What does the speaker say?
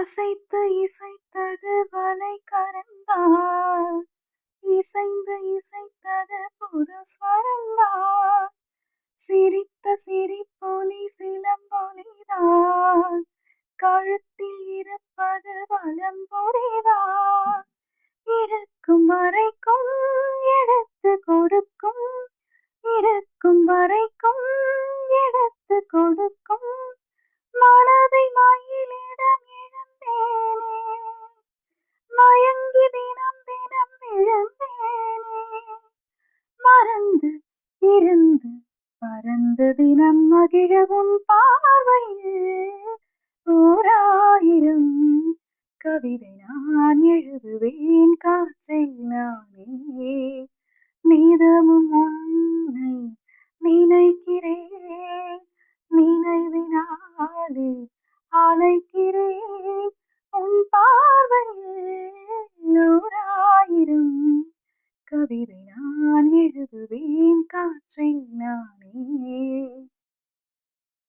அசைத்து இசைத்தது வளைக்கரந்தான், இசைந்து இசைத்தது புது ஸ்வரந்தான், சிரித்த சிரிப்பொலி சிலம்பொலிதான், கழுத்தில் இருப்பது வலம்புரிதான், இருக்கும் வரைக்கும் எடுத்து கொடுக்கும், இருக்கும் வரைக்கும் எடுத்து கொடுக்கும், மனதை மயிலிடம் இழந்தேனே, மயங்கி தினம் தினம் விழுந்தேனே, மறந்து இருந்து பறந்து தினம் மகிழ உன் பார்வையில் ஓராயிரம் கவிதை நான் எழுதுவேன் காற்றில் நானே, நிதமும் உன்னை நினைக்கிறேன், நினைவினாலே அழைக்கிறேன், உன் பார்வையில் ஓராயிரம் கவிதை நான் எழுதுவேன் காற்றில் நானே.